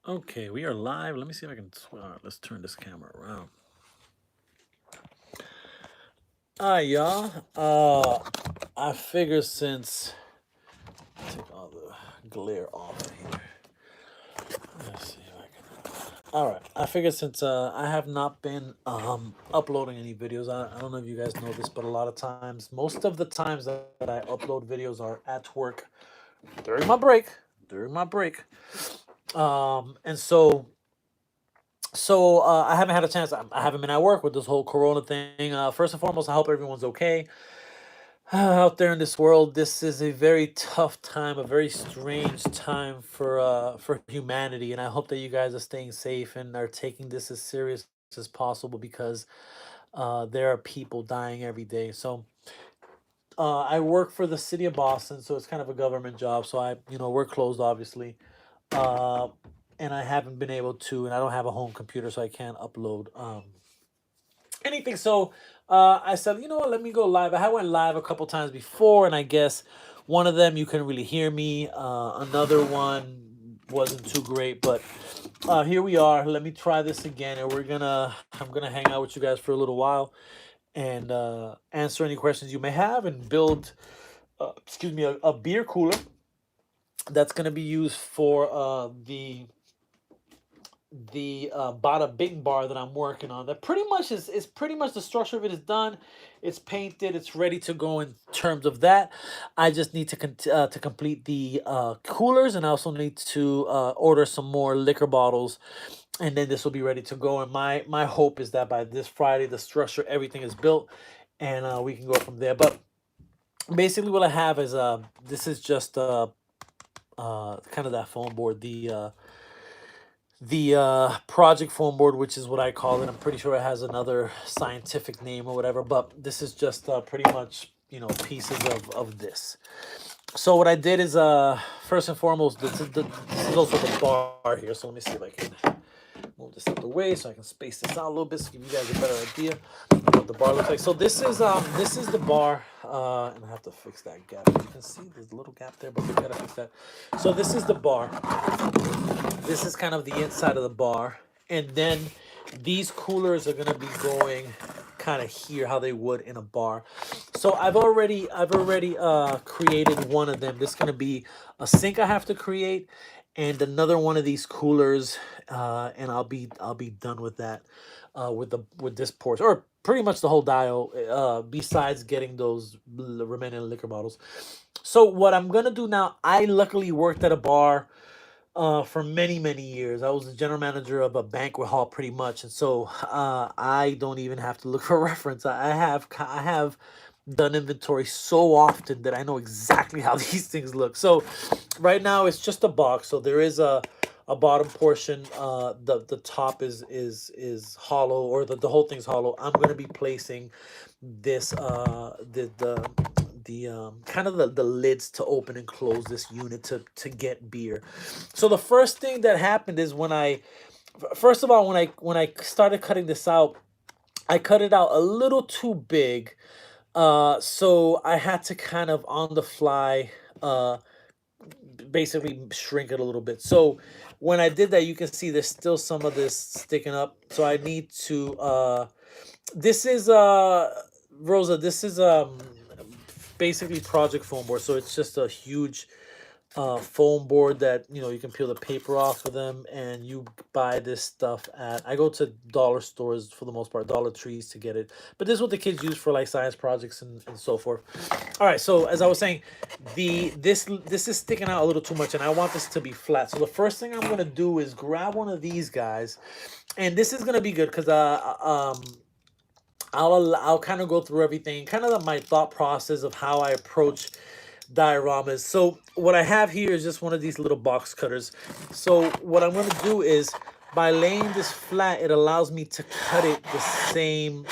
Okay, we are live. Let me see if I can. Let's turn this camera around. Hi, y'all. I figure since take all the glare off of here. Let's see if I can. All right. I figured since I have not been uploading any videos. I don't know if you guys know this, but a lot of times, most of the times that I upload videos are at work during my break. During my break. And so I haven't had a chance. I haven't been at work with this whole Corona thing. First and foremost, I hope everyone's okay out there in this world. This is a very tough time, a very strange time for humanity, and I hope that you guys are staying safe and are taking this as serious as possible because there are people dying every day. So I work for the city of Boston, so it's kind of a government job. So we're closed, obviously. Uh, and I haven't been able to, and I don't have a home computer, so I can't upload anything. So I said, you know what, let me go live. I went live a couple times before, and I guess one of them you couldn't really hear me. Another one wasn't too great, but here we are. Let me try this again, and I'm gonna hang out with you guys for a little while and answer any questions you may have and build, excuse me, a beer cooler that's gonna be used for the bada bing bar that I'm working on. That pretty much is pretty much the structure of it is done. It's painted. It's ready to go in terms of that. I just need to complete the coolers, and I also need to order some more liquor bottles, and then this will be ready to go. And my hope is that by this Friday, the structure, everything is built, and we can go from there. But basically, what I have is this is just kind of that foam board, the project foam board, which is what I call it. I'm pretty sure it has another scientific name or whatever, but this is just pretty much, pieces of this. So what I did is first and foremost, this is also the bar here. So let me see if I can move this out the way so I can space this out a little bit to give you guys a better idea of what the bar looks like. So this is the bar, and I have to fix that gap. You can see there's a little gap there, but we gotta fix that. So this is the bar. This is kind of the inside of the bar, and then these coolers are gonna be going kind of here how they would in a bar. So I've already created one of them. This is gonna be a sink I have to create, and another one of these coolers, and I'll be done with that, with this portion, or pretty much the whole dial. Besides getting those remaining liquor bottles. So what I'm gonna do now, I luckily worked at a bar for many many years. I was the general manager of a banquet hall pretty much, and so I don't even have to look for reference. I have done inventory so often that I know exactly how these things look. So right now it's just a box. So there is a bottom portion. The top is hollow, or the whole thing's hollow. I'm gonna be placing this the kind of the lids to open and close this unit to get beer. So the first thing that happened is first of all, when I started cutting this out, I cut it out a little too big. So I had to kind of on the fly basically shrink it a little bit. So when I did that, you can see there's still some of this sticking up. So I need to this is Rosa, this is basically project foam board. So it's just a huge foam board that you can peel the paper off of them, and you buy this stuff at, I go to dollar stores for the most part, Dollar Trees, to get it. But this is what the kids use for like science projects and so forth. All right, so as I was saying, this is sticking out a little too much, and I want this to be flat. So the first thing I'm gonna do is grab one of these guys, and this is gonna be good because I'll kind of go through everything, kind of my thought process of how I approach dioramas. So what I have here is just one of these little box cutters. So what I'm going to do is, by laying this flat, it allows me to cut it the same.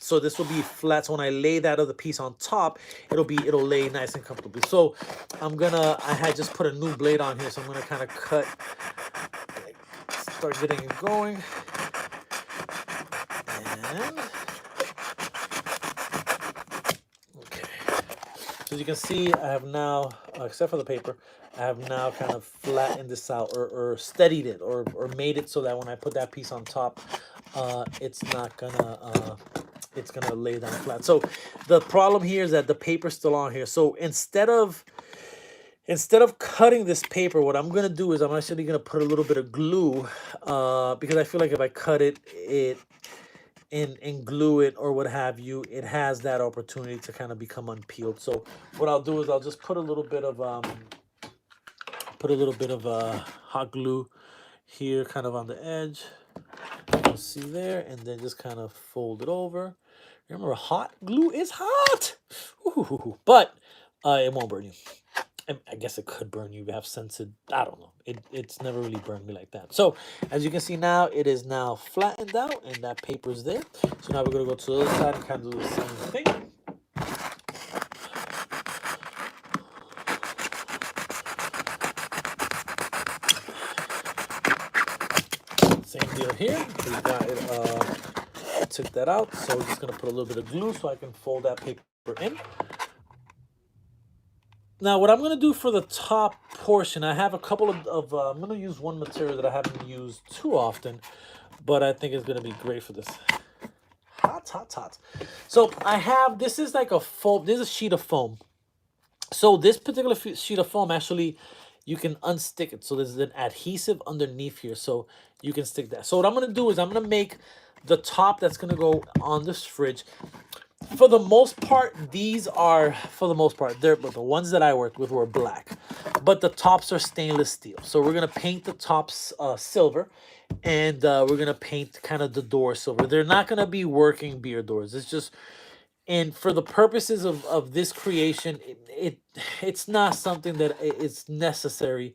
So this will be flat. So when I lay that other piece on top, it'll lay nice and comfortably. So I had just put a new blade on here, so I'm gonna kind of start getting it going. And okay. So as you can see, I have now except for the paper, I have now kind of flattened this out, or steadied it, or made it so that when I put that piece on top, it's not gonna it's gonna lay down flat. So the problem here is that the paper's still on here. So instead of cutting this paper, what I'm gonna do is I'm actually gonna put a little bit of glue, because I feel like if I cut it and glue it or what have you, it has that opportunity to kind of become unpeeled. So what I'll do is I'll just put a little bit of hot glue here, kind of on the edge. You'll see there, and then just kind of fold it over. Remember, hot glue is hot. Ooh, but it won't burn you. I guess it could burn you. You have sensitive. I don't know. It's never really burned me like that. So as you can see now, it is now flattened out, and that paper is there. So now we're gonna go to the other side and kind of do the same thing. Same deal here. We got it. I took that out, so we're just gonna put a little bit of glue so I can fold that paper in. Now, what I'm going to do for the top portion, I have a couple of I'm going to use one material that I haven't used too often, but I think it's going to be great for this. Hot. So I have, this is like a foam, this is a sheet of foam. So this particular sheet of foam, actually, you can unstick it. So there's an adhesive underneath here, so you can stick that. So what I'm going to do is I'm going to make the top that's going to go on this fridge. For the most part, these are, they're, but the ones that I worked with were black, but the tops are stainless steel. So we're going to paint the tops silver, and we're going to paint kind of the door silver. They're not going to be working beer doors. It's just, and for the purposes of this creation, it's not something that is necessary.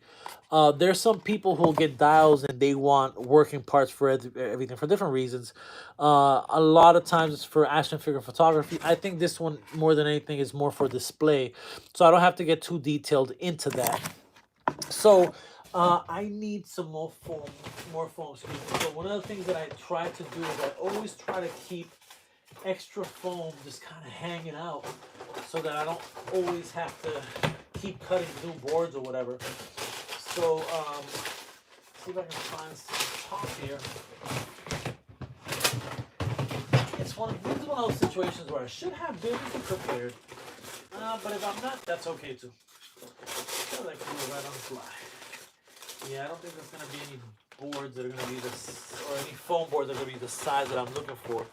There's some people who'll get dials and they want working parts for everything for different reasons. A lot of times it's for action figure photography. I think this one, more than anything, is more for display, so I don't have to get too detailed into that. So I need some more foam. Excuse me. So one of the things that I try to do is I always try to keep extra foam just kind of hanging out, so that I don't always have to keep cutting new boards or whatever. So see if I can find some top here. This is one of those situations where I should have been prepared, but if I'm not, that's okay too. I like to do it right on the fly. Yeah, I don't think there's gonna be any boards that are gonna be this, or any foam boards that are gonna be the size that I'm looking for.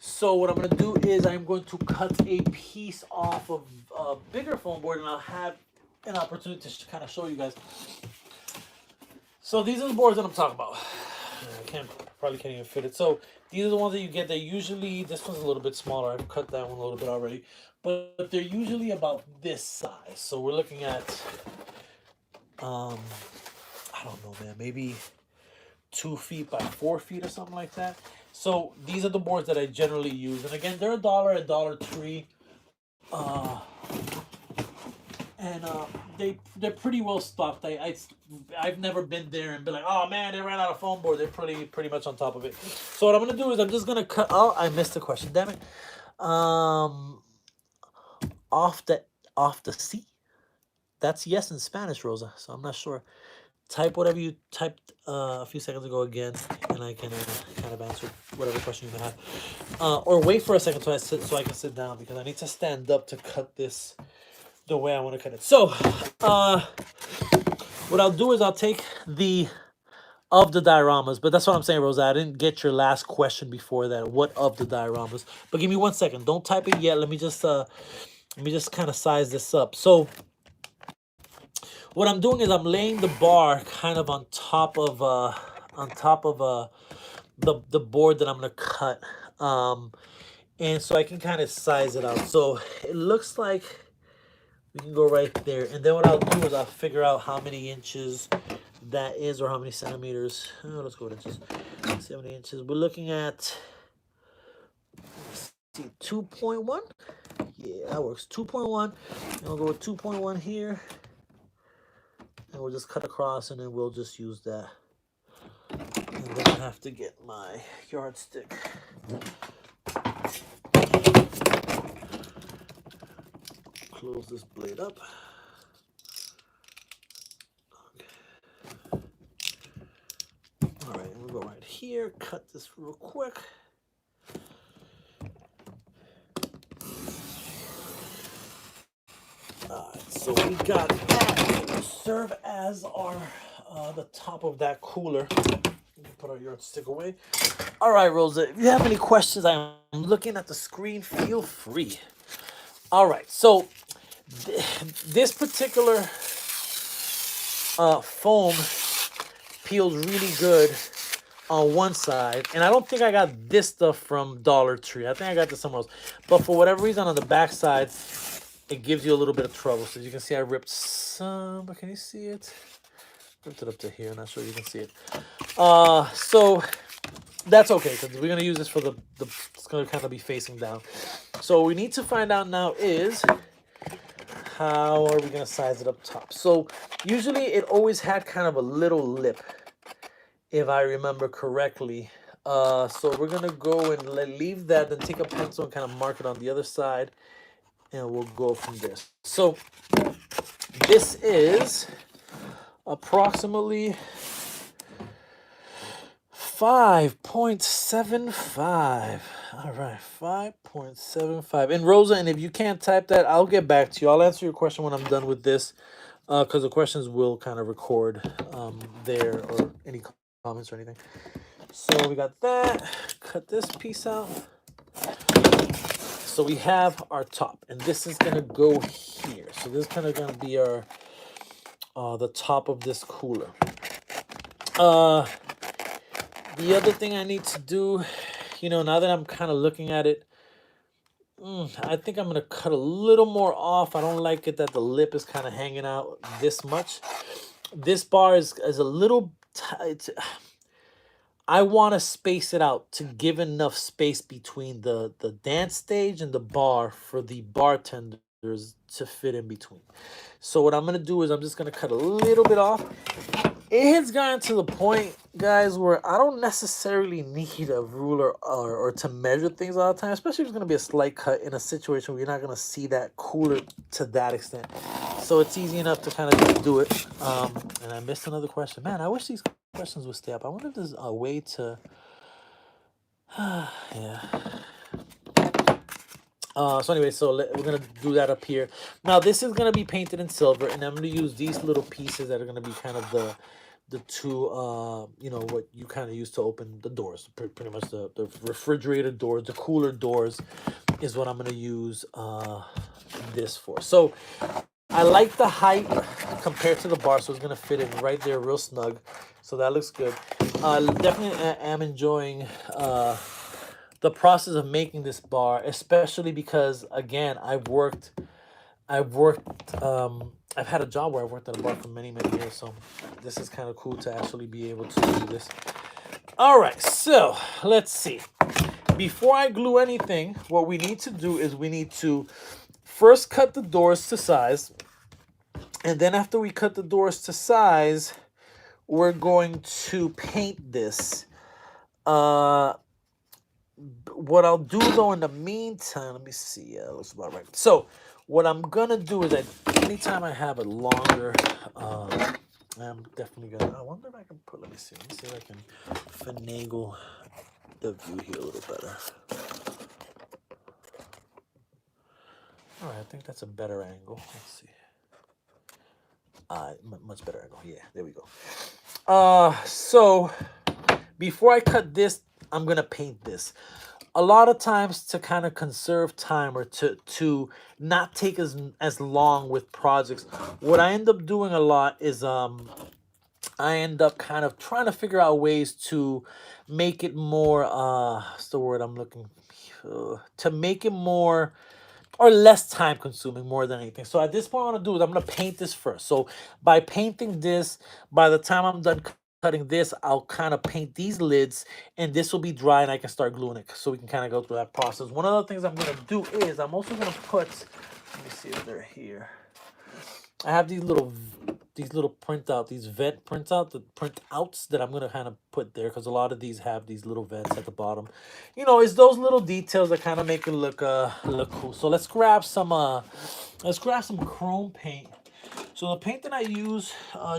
So what I'm going to do is I'm going to cut a piece off of a bigger foam board, and I'll have an opportunity to kind of show you guys. So these are the boards that I'm talking about. I probably can't even fit it. So these are the ones that you get. They're usually, this one's a little bit smaller. I've cut that one a little bit already. But they're usually about this size. So we're looking at, I don't know, man, maybe 2 feet by 4 feet or something like that. So these are the boards that I generally use, and again, they're $1 at Dollar Tree, and they're pretty well stocked. I've never been there and been like, oh man, they ran out of foam board. They're pretty much on top of it. So what I'm gonna do is I'm just gonna cut. Oh, I missed the question. Damn it. Off the sea. That's yes in Spanish, Rosa. So I'm not sure. Type whatever you typed a few seconds ago again, and I can kind of answer whatever question you may have. Or wait for a second so I can sit down, because I need to stand up to cut this the way I want to cut it. So what I'll do is I'll take the dioramas, but that's what I'm saying, Rosa. I didn't get your last question before that. What of the dioramas? But give me 1 second. Don't type it yet. Let me just kind of size this up. So what I'm doing is I'm laying the bar kind of on top of the board that I'm gonna cut, and so I can kind of size it out. So it looks like we can go right there, and then what I'll do is I'll figure out how many inches that is, or how many centimeters. Let's go with inches. 70 inches. We're looking at, let's see, 2.1. Yeah, that works. 2.1. And we'll go with 2.1 here. And we'll just cut across, and then we'll just use that. And then I have to get my yardstick. Close this blade up. here, cut this real quick. Alright, so we got that to serve as our the top of that cooler. Put our yardstick away. All right, Rosa, if you have any questions, I'm looking at the screen. Feel free. All right, so this particular foam peels really good on one side, and I don't think I got this stuff from Dollar Tree. I think I got this somewhere else, but for whatever reason on the back side it gives you a little bit of trouble. So as you can see, I ripped some, but can you see it? Ripped it up to here. Not sure you can see it. So that's okay, because we're gonna use this for the it's gonna kind of be facing down. So what we need to find out now is how are we gonna size it up top. So usually it always had kind of a little lip, if I remember correctly. So we're gonna go and leave that, then take a pencil and kind of mark it on the other side, and we'll go from there. So this is approximately 5.75. All right, 5.75. And Rosa, and if you can't type that, I'll get back to you. I'll answer your question when I'm done with this, because the questions will kind of record there, or any comments or anything. So we got that. Cut this piece out. So we have our top, and this is gonna go here. So this is kind of gonna be our the top of this cooler. The other thing I need to do, now that I'm kind of looking at it, I think I'm gonna cut a little more off. I don't like it that the lip is kind of hanging out this much. This bar is a little tight. I want to space it out to give enough space between the dance stage and the bar for the bartenders to fit in between. So what I'm going to do is I'm just going to cut a little bit off. It has gotten to the point, guys, where I don't necessarily need a ruler or to measure things all the time, especially if it's going to be a slight cut in a situation where you're not going to see that cooler to that extent. So it's easy enough to kind of just do it. And I missed another question. Man, I wish these questions would stay up. I wonder if there's a way to... yeah. So anyway, we're going to do that up here. Now, this is going to be painted in silver, and I'm going to use these little pieces that are going to be kind of the two, what you kind of use to open the doors. Pretty much the refrigerator doors, the cooler doors is what I'm going to use this for. So I like the height compared to the bar, so it's going to fit in right there real snug. So that looks good. Definitely am enjoying the process of making this bar, especially because, again, I've had a job where I worked at a bar for many, many years, so this is kind of cool to actually be able to do this. All right, so let's see. Before I glue anything, what we need to do is we need to first cut the doors to size, and then after we cut the doors to size, we're going to paint this. What I'll do, though, in the meantime, let me see. Yeah, that looks about right. So what I'm going to do is anytime I have a longer, I'm definitely going to, I wonder if I can let me see if I can finagle the view here a little better. All right, I think that's a better angle. Let's see. Much better angle. Yeah, there we go. So before I cut this, I'm going to paint this. A lot of times, to kind of conserve time or to not take as long with projects, what I end up doing a lot is I end up kind of trying to figure out ways to make it more, what's the word I'm looking to make it more or less time consuming more than anything. So at this point, what I'm going to do is I'm going to paint this first. So by painting this, by the time I'm done cutting this, I'll kind of paint these lids, and this will be dry, and I can start gluing it, so we can kind of go through that process. One of the things I'm going to do is I'm also going to put, let me see if they're here. I have these little printouts the printouts that I'm going to kind of put there, because a lot of these have these little vents at the bottom. It's those little details that kind of make it look cool. So let's grab some chrome paint. So the paint that I use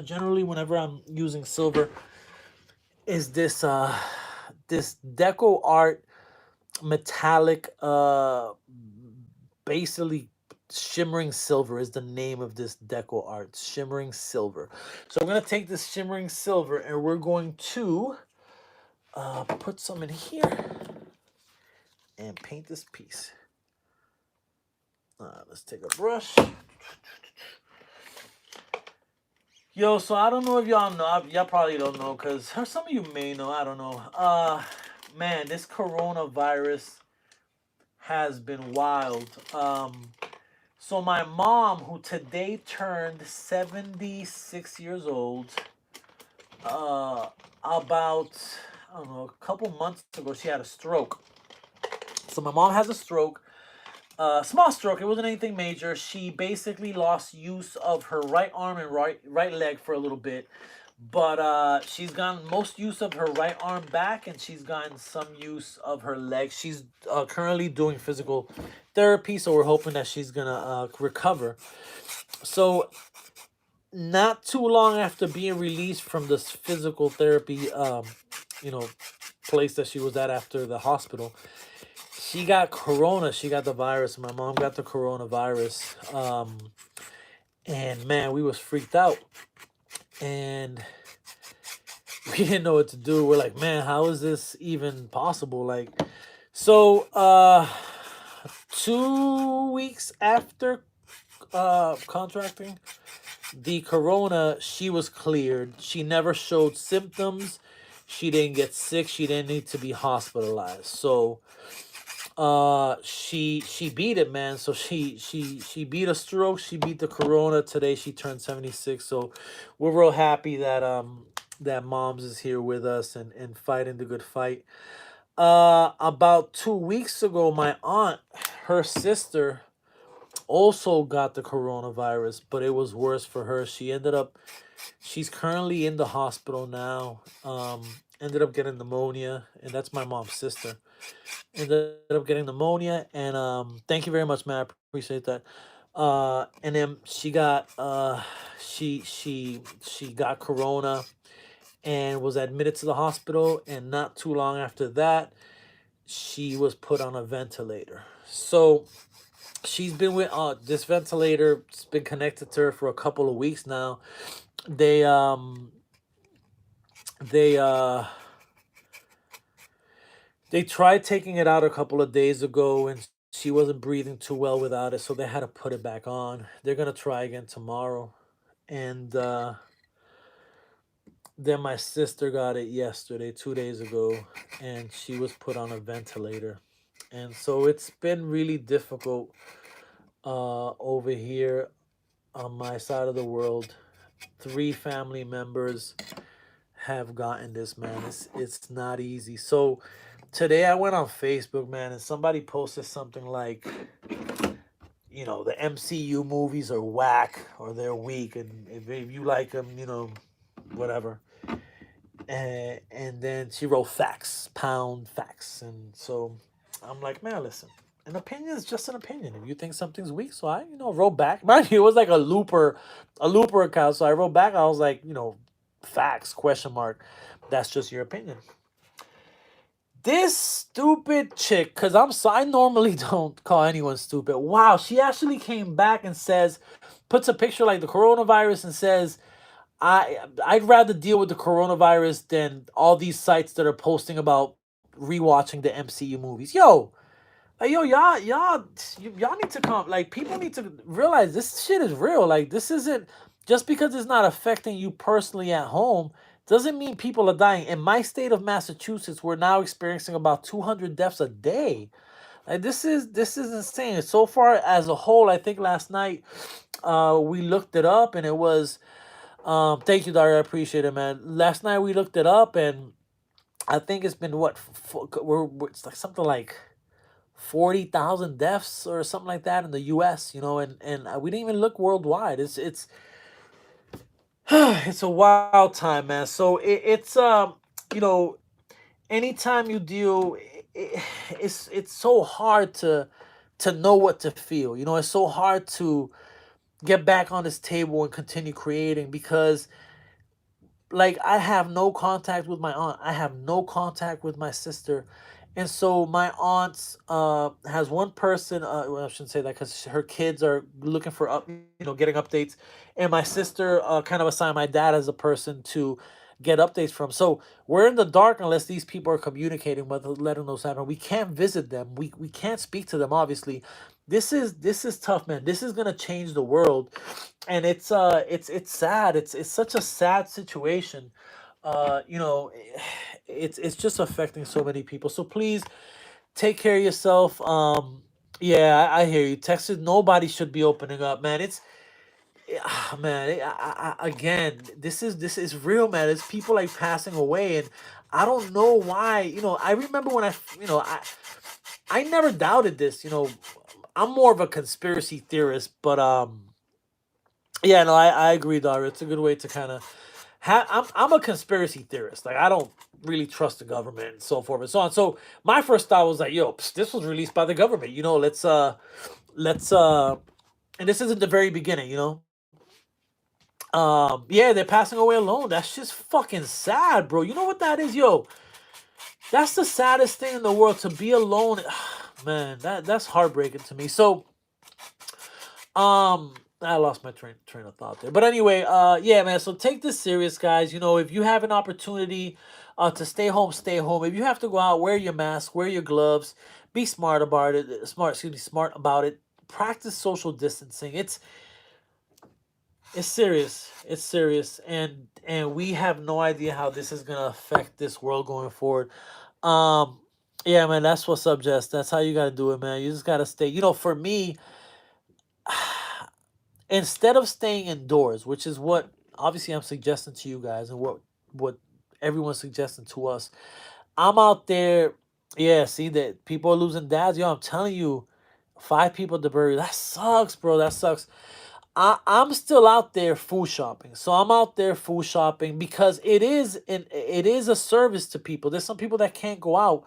generally whenever I'm using silver is this this deco art metallic, basically shimmering silver is the name of this deco art. Shimmering silver. So I'm gonna take this shimmering silver and we're going to put some in here and paint this piece. Let's take a brush. Yo, so I don't know if y'all know. Y'all probably don't know, because some of you may know. I don't know. Man, this coronavirus has been wild. So my mom, who today turned 76 years old, about, I don't know, a couple months ago, she had a stroke. So my mom has a stroke. Small stroke. It wasn't anything major. She basically lost use of her right arm and right leg for a little bit, but she's gotten most use of her right arm back, and she's gotten some use of her leg. She's currently doing physical therapy, so we're hoping that she's gonna recover. So not too long after being released from this physical therapy, you know, place that she was at after the hospital, she got corona. She got the virus. My mom got the coronavirus. And man, we was freaked out, and we didn't know what to do. We're like, man, how is this even possible? Like, so 2 weeks after contracting the corona, she was cleared. She never showed symptoms. She didn't get sick. She didn't need to be hospitalized. So she beat it, man. So she beat a stroke. She beat the corona. Today she turned 76. So we're real happy that that moms is here with us and fighting the good fight. About 2 weeks ago, my aunt, her sister, also got the coronavirus, but it was worse for her. She's currently in the hospital now. Ended up getting pneumonia, and that's my mom's sister. Ended up getting pneumonia, and thank you very much, man. I appreciate that. And then she got corona and was admitted to the hospital, and not too long after that, she was put on a ventilator. So she's been with this ventilator. It's been connected to her for a couple of weeks now. They they uh they tried taking it out a couple of days ago, and she wasn't breathing too well without it, so they had to put it back on. They're gonna try again tomorrow. And then my sister got it yesterday, 2 days ago, and she was put on a ventilator. And so it's been really difficult over here on my side of the world. 3 family members have gotten this, man. It's not easy. So today I went on Facebook, man, and somebody posted something like, the MCU movies are whack or they're weak, and if you like them, whatever. And then she wrote facts, pound facts, and so I'm like, man, listen. An opinion is just an opinion. If you think something's weak, so I, wrote back. Mind you, it was like a looper account. So I wrote back. I was like, facts, question mark. That's just your opinion. This stupid chick, because I normally don't call anyone stupid. Wow, she actually came back and puts a picture like the coronavirus and says, I'd rather deal with the coronavirus than all these sites that are posting about rewatching the MCU movies. Yo, like, yo, y'all need to come. Like, people need to realize this shit is real. Like, this isn't just because it's not affecting you personally at home doesn't mean people are dying. In my state of Massachusetts, we're now experiencing about 200 deaths a day. Like, this is insane. So far as a whole, I think last night we looked it up, and it was thank you, Dario. I appreciate it, man. Last night we looked it up, and I think it's been what it's like something like 40,000 deaths or something like that in the U.S. And we didn't even look worldwide. It's it's a wild time, man. So it's you know anytime you deal, it's so hard to know what to feel. It's so hard to get back on this table and continue creating, because like I have no contact with my aunt. I have no contact with my sister. And so my aunt has one person. Well, I shouldn't say that because her kids are looking for getting updates, and my sister kind of assigned my dad as a person to get updates from. So we're in the dark unless these people are communicating with, letting us happen. We can't visit them. We can't speak to them. Obviously, this is tough, man. This is gonna change the world, and it's sad. It's such a sad situation. It's just affecting so many people. So please take care of yourself. Yeah, I hear you. Texas, nobody should be opening up, man. Man. Again, this is real, man. It's people like passing away, and I don't know why. I remember when I never doubted this. I'm more of a conspiracy theorist, but yeah, no, I agree, Dara. It's a good way to kind of I'm a conspiracy theorist. Like I don't really trust the government and so forth and so on. So my first thought was like, yo, this was released by the government. Let's and this isn't the very beginning. Yeah, they're passing away alone. That's just fucking sad, bro. You know what that is, yo? That's the saddest thing in the world, to be alone. Man, that's heartbreaking to me. So I lost my train of thought there. But anyway, yeah, man. So take this serious, guys. If you have an opportunity to stay home, stay home. If you have to go out, wear your mask, wear your gloves, be smart about it. Excuse me, smart about it. Practice social distancing. It's serious. It's serious, and we have no idea how this is gonna affect this world going forward. Um, yeah, man. That's what's up, Jess. That's how you gotta do it, man. You just gotta stay. For me, instead of staying indoors, which is what obviously I'm suggesting to you guys, and what everyone's suggesting to us, I'm out there. Yeah, see that people are losing dads. Yo, I'm telling you, 5 people to bury. That sucks, bro. That sucks. I'm still out there food shopping. So I'm out there food shopping because it is a service to people. There's some people that can't go out.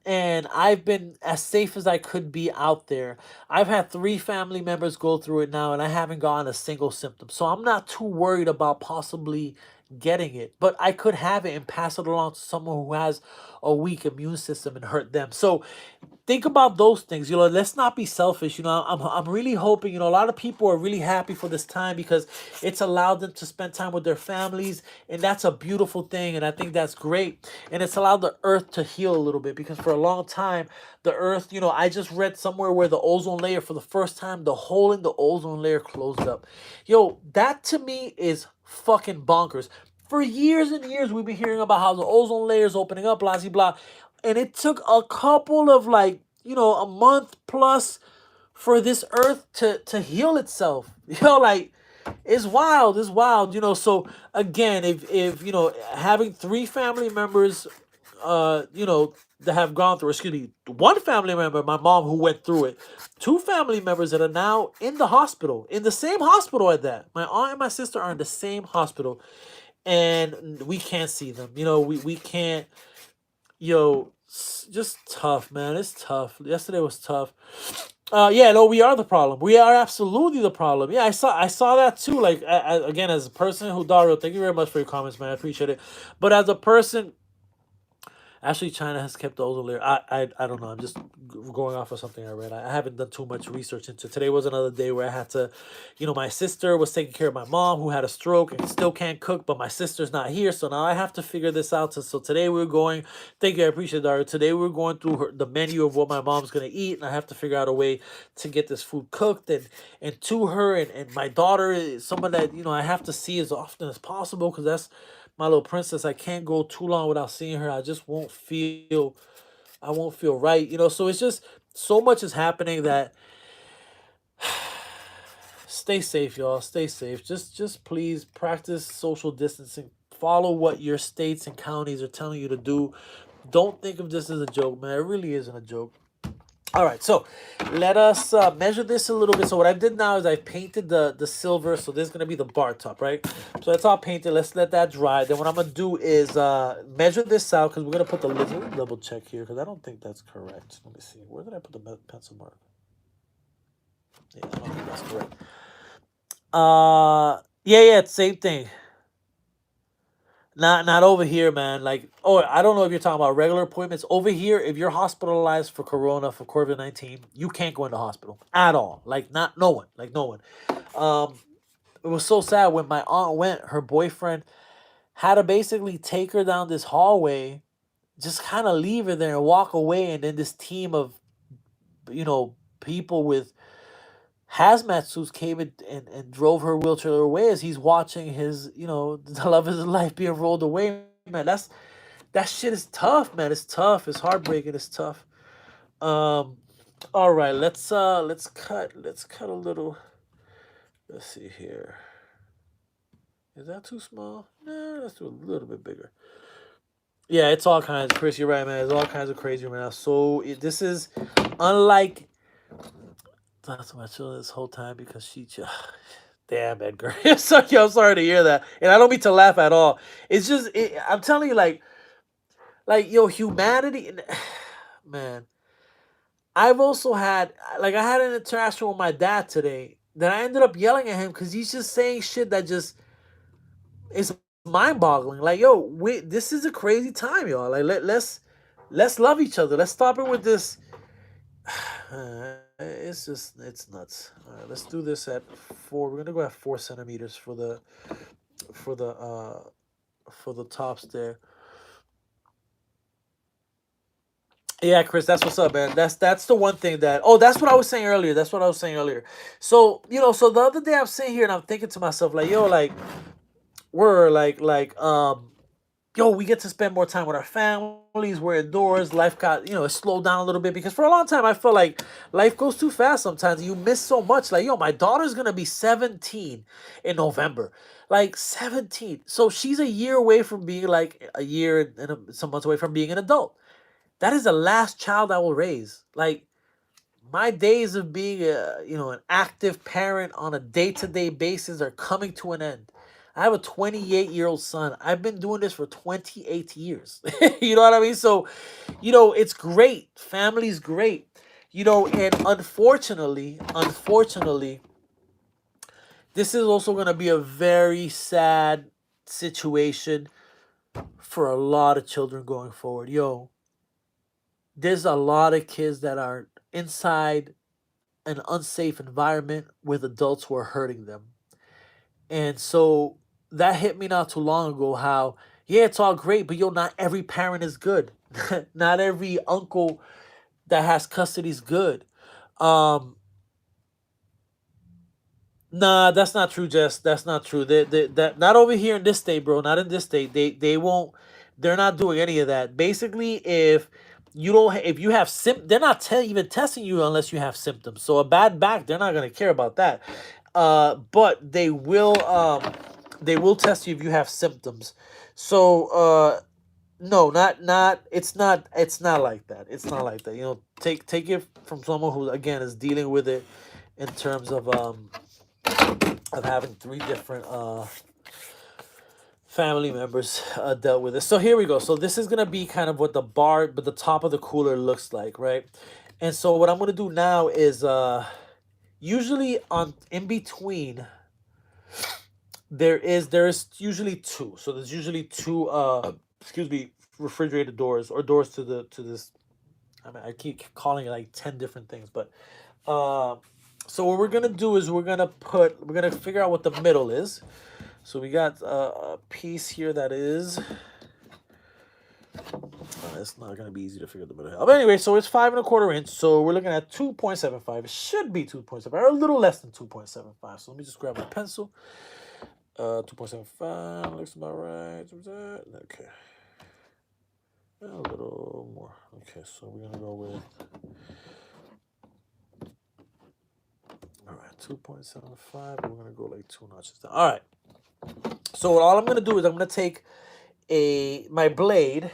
And I've been as safe as I could be out there. I've had 3 family members go through it now, and I haven't gotten a single symptom. So I'm not too worried about possibly getting it. But I could have it and pass it along to someone who has a weak immune system and hurt them. So think about those things. Let's not be selfish. I'm really hoping. A lot of people are really happy for this time because it's allowed them to spend time with their families, and that's a beautiful thing, and I think that's great. And it's allowed the earth to heal a little bit, because for a long time the earth, I just read somewhere where the ozone layer, for the first time, the hole in the ozone layer closed up. Yo, that to me is fucking bonkers. For years and years, we've been hearing about how the ozone layer is opening up, blah, blah, blah. And it took a couple of, like, a month plus for this earth to heal itself. Like, it's wild. It's wild. So again, if having 3 family members, that have gone through, excuse me, 1 family member, my mom, who went through it, 2 family members that are now in the hospital, in the same hospital at that. My aunt and my sister are in the same hospital, and we can't see them. We can't. Just tough, man. It's tough. Yesterday was tough. Yeah, no, we are the problem. We are absolutely the problem. Yeah, I saw that too. Like, again, as a person who, Dario, thank you very much for your comments, man. I appreciate it. But as a person, actually, China has kept the ozone layer. I don't know. I'm just going off of something I read. I haven't done too much research into it. Today was another day where I had to, my sister was taking care of my mom, who had a stroke and still can't cook, but my sister's not here. So now I have to figure this out. So today we're going, thank you, I appreciate it, Daria. Today we're going through the menu of what my mom's going to eat, and I have to figure out a way to get this food cooked and to her. And my daughter is someone that, I have to see as often as possible, because that's my little princess. I can't go too long without seeing her. I won't feel right. So it's just so much is happening that stay safe, y'all. Stay safe. Just please practice social distancing. Follow what your states and counties are telling you to do. Don't think of this as a joke, man. It really isn't a joke. All right, so let us measure this a little bit. So what I did now is I painted the silver. So this is going to be the bar top, right? So that's all painted. Let's let that dry. Then what I'm going to do is measure this out, because we're going to put the lid. Let me double check here, because I don't think that's correct. Let me see. Where did I put the pencil mark? Yeah, I don't think that's correct. Yeah, same thing. Not over here, man. Like, oh, I don't know if you're talking about regular appointments. Over here, if you're hospitalized for corona, for COVID-19, you can't go into hospital at all. Like, not no one. Like, no one. Um, it was so sad when my aunt went. Her boyfriend had to basically take her down this hallway, just kind of leave her there and walk away, and then this team of people with hazmat suits came and drove her wheelchair away as he's watching his the love of his life being rolled away. Man, that shit is tough, man. It's tough. It's heartbreaking. It's tough. Um, all right, let's cut a little. Let's see here. Is that too small? No, let's do a little bit bigger. Yeah, it's all kinds. Chris, you're right, man. It's all kinds of crazy right now. So this is unlike. That's my children this whole time because she just. Damn, Edgar. I'm sorry to hear that, and I don't mean to laugh at all. It's just, I'm telling you, like yo, humanity, man. I've also had, like, I had an interaction with my dad today that I ended up yelling at him because he's just saying shit that just is mind boggling. Like, yo, this is a crazy time, y'all. Like, let's love each other. Let's stop it with this. It's nuts. All right, let's do this at 4. We're gonna go at 4 centimeters for the uh for the tops there. Yeah, Chris, that's what's up, man. That's the one thing that. Oh, that's what I was saying earlier. That's what I was saying earlier. So so the other day I'm sitting here and I'm thinking to myself, like, yo, like we're yo, we get to spend more time with our families. We're indoors. Life got it slowed down a little bit because for a long time I felt like life goes too fast. Sometimes you miss so much. Like, yo, my daughter's gonna be 17 in November. Like 17. So she's a year away from being like a year and some months away from being an adult. That is the last child I will raise. Like my days of being an active parent on a day-to-day basis are coming to an end. I have a 28-year-old son. I've been doing this for 28 years. You know what I mean? So, it's great. Family's great. And unfortunately, this is also going to be a very sad situation for a lot of children going forward. Yo, there's a lot of kids that are inside an unsafe environment with adults who are hurting them. And so that hit me not too long ago how, yeah, it's all great, but yo, not every parent is good. Not every uncle that has custody is good. Um, Nah, that's not true, Jess. That's not true. That not over here in this state, bro. Not in this state. They won't. They're not doing any of that. Basically, if you have they're not even testing you unless you have symptoms. So a bad back, they're not gonna care about that. But they will test you if you have symptoms. So no, it's not like that. It's not like that. Take it from someone who again is dealing with it in terms of having 3 different family members dealt with it. So here we go. So this is gonna be kind of what but the top of the cooler looks like, right? And so what I'm gonna do now is usually on in between there is usually two. So there's usually two excuse me refrigerator doors or doors to this. I mean, I keep calling it like 10 different things, but uh, so what we're gonna do is we're gonna figure out what the middle is. So we got a piece here that is. It's not gonna be easy to figure the middle out. But anyway, so it's 5 1/4 inch. So we're looking at 2.75. It should be 2.75 or a little less than 2.75. So let me just grab my pencil. 2.75 looks about right. Okay. A little more. Okay, so we're gonna go with. All right, 2.75. We're gonna go like 2 notches down. All right. So all I'm gonna do is I'm gonna take my blade,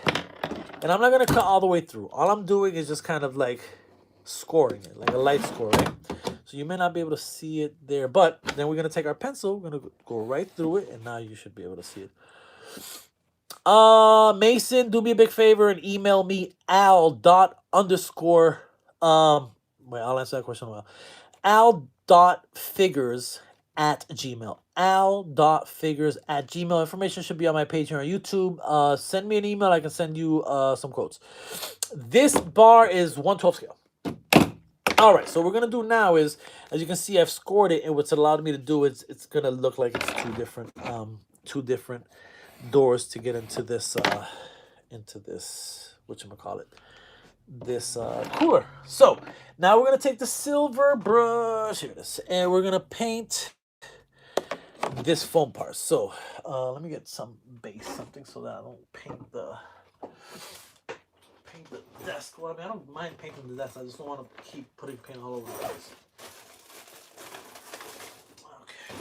and I'm not gonna cut all the way through. All I'm doing is just kind of like scoring it, like a light score, right? So you may not be able to see it there, but then we're gonna take our pencil, we're gonna go right through it, and now you should be able to see it. Mason, do me a big favor and email me al dot underscore wait, I'll answer that question well. Al dot figures at Gmail. al.figures@gmail. Information should be on my page here on YouTube. Send me an email. I can send you some quotes. This bar is 1/12 scale. All right, so what we're gonna do now is, as you can see, I've scored it, and what's allowed me to do is it's gonna look like it's two different doors to get into this whatchamacallit, this cooler. So now we're gonna take the silver brush, here it is, and we're gonna paint this foam part. So let me get some base, something so that I don't paint the desk. Well, I mean, I don't mind painting the desk. I just don't want to keep putting paint all over the place. Okay.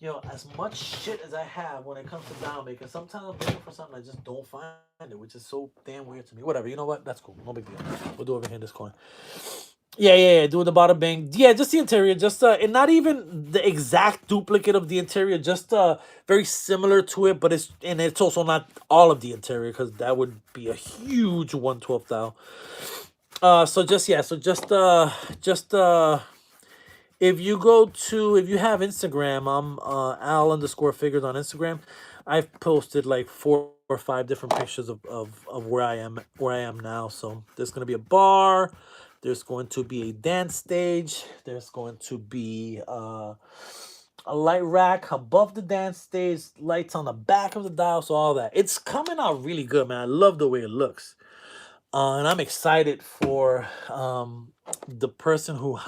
Yo, as much shit as I have when it comes to dial making, sometimes I'm looking for something I just don't find it, which is so damn weird to me. Whatever, you know what? That's cool. No big deal. We'll do over here in this corner. Yeah. Doing the bada bing. Yeah, just the interior. Just and not even the exact duplicate of the interior. Just very similar to it, but it's also not all of the interior because that would be a huge 1/12 dial. So just if you have Instagram, I'm Al_figures on Instagram. I've posted like 4 or 5 different pictures of where I am now. So there's gonna be a bar. There's going to be a dance stage. There's going to be a light rack above the dance stage, lights on the back of the dial, so all that. It's coming out really good, man. I love the way it looks. And I'm excited for the person who